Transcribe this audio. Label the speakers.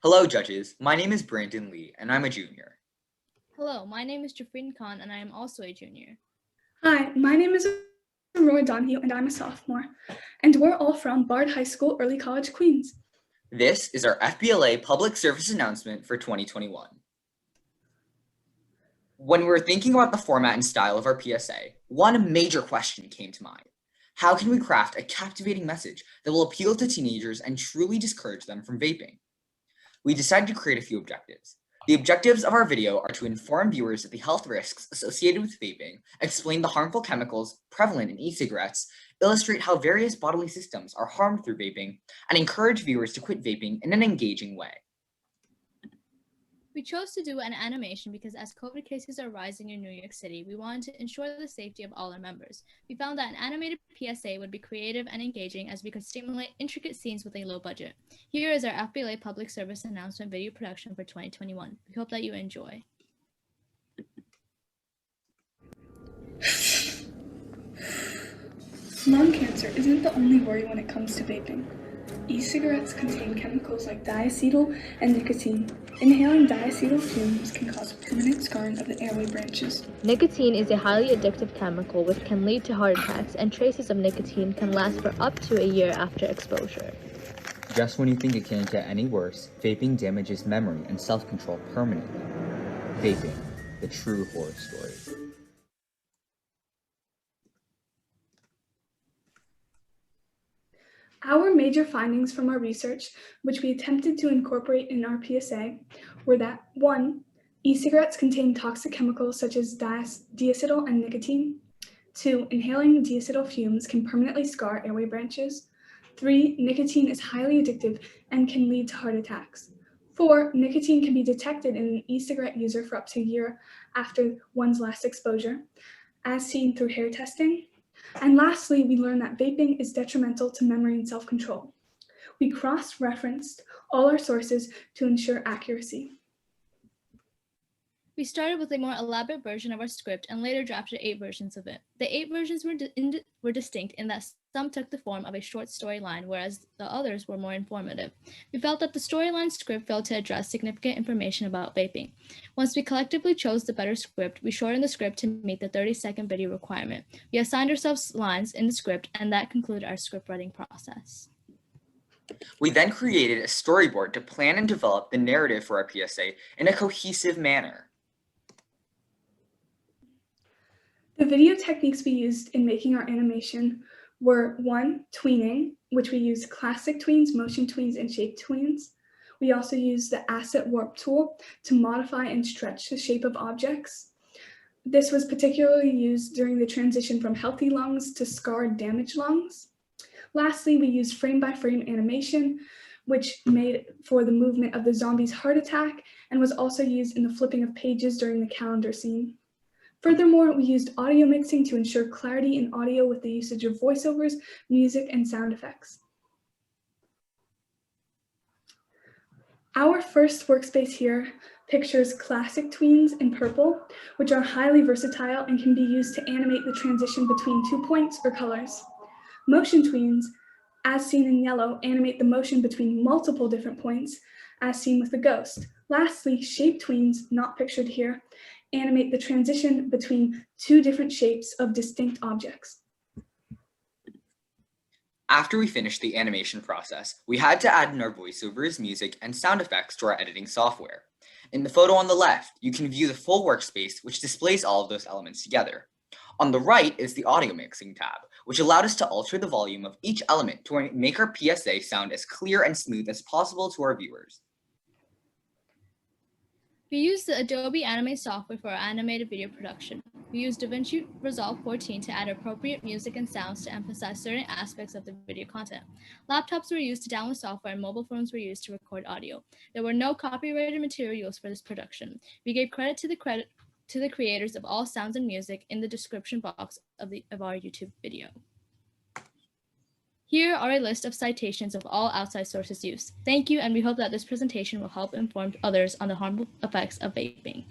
Speaker 1: Hello, judges. My name is Brandon Lee, and I'm a junior.
Speaker 2: Hello, my name is Jafreen Khan, and I am also a junior.
Speaker 3: Hi, my name is Roy Donahue, and I'm a sophomore. And we're all from Bard High School, Early College, Queens.
Speaker 1: This is our FBLA public service announcement for 2021. When we were thinking about the format and style of our PSA, one major question came to mind. How can we craft a captivating message that will appeal to teenagers and truly discourage them from vaping? We decided to create a few objectives. The objectives of our video are to inform viewers of the health risks associated with vaping, explain the harmful chemicals prevalent in e-cigarettes, illustrate how various bodily systems are harmed through vaping, and encourage viewers to quit vaping in an engaging way.
Speaker 2: We chose to do an animation because as COVID cases are rising in New York City, we wanted to ensure the safety of all our members. We found that an animated PSA would be creative and engaging as we could stimulate intricate scenes with a low budget. Here is our FBLA public service announcement video production for 2021. We hope that you enjoy.
Speaker 3: Lung cancer isn't the only worry when it comes to vaping. E-cigarettes contain chemicals like diacetyl and nicotine. Inhaling diacetyl fumes can cause permanent scarring of the airway branches.
Speaker 4: Nicotine is a highly addictive chemical which can lead to heart attacks, and traces of nicotine can last for up to a year after exposure.
Speaker 5: Just when you think it can't get any worse, vaping damages memory and self-control permanently. Vaping, the true horror story.
Speaker 3: Our major findings from our research, which we attempted to incorporate in our PSA, were that 1. E-cigarettes contain toxic chemicals such as diacetyl and nicotine. 2. Inhaling diacetyl fumes can permanently scar airway branches. 3. Nicotine is highly addictive and can lead to heart attacks. 4. Nicotine can be detected in an e-cigarette user for up to a year after one's last exposure, as seen through hair testing. And lastly, we learned that vaping is detrimental to memory and self-control. We cross-referenced all our sources to ensure accuracy.
Speaker 2: We started with a more elaborate version of our script and later drafted 8 versions of it. The 8 versions were distinct in that some took the form of a short storyline, whereas the others were more informative. We felt that the storyline script failed to address significant information about vaping. Once we collectively chose the better script, we shortened the script to meet the 30-second video requirement. We assigned ourselves lines in the script, and that concluded our script writing process.
Speaker 1: We then created a storyboard to plan and develop the narrative for our PSA in a cohesive manner.
Speaker 3: The video techniques we used in making our animation were 1. Tweening, which we used classic tweens, motion tweens, and shape tweens. We also used the asset warp tool to modify and stretch the shape of objects. This was particularly used during the transition from healthy lungs to scarred, damaged lungs. Lastly, we used frame-by-frame animation, which made for the movement of the zombie's heart attack and was also used in the flipping of pages during the calendar scene. Furthermore, we used audio mixing to ensure clarity in audio with the usage of voiceovers, music, and sound effects. Our first workspace here pictures classic tweens in purple, which are highly versatile and can be used to animate the transition between 2 points or colors. Motion tweens, as seen in yellow, animate the motion between multiple different points, as seen with the ghost. Lastly, shape tweens, not pictured here, animate the transition between 2 different shapes of distinct objects.
Speaker 1: After we finished the animation process, we had to add in our voiceovers, music, and sound effects to our editing software. In the photo on the left, you can view the full workspace, which displays all of those elements together. On the right is the audio mixing tab, which allowed us to alter the volume of each element to make our PSA sound as clear and smooth as possible to our viewers.
Speaker 2: We used the Adobe Animate software for our animated video production. We used DaVinci Resolve 14 to add appropriate music and sounds to emphasize certain aspects of the video content. Laptops were used to download software and mobile phones were used to record audio. There were no copyrighted materials for this production. We gave credit to the creators of all sounds and music in the description box of our YouTube video. Here are a list of citations of all outside sources used. Thank you, and we hope that this presentation will help inform others on the harmful effects of vaping.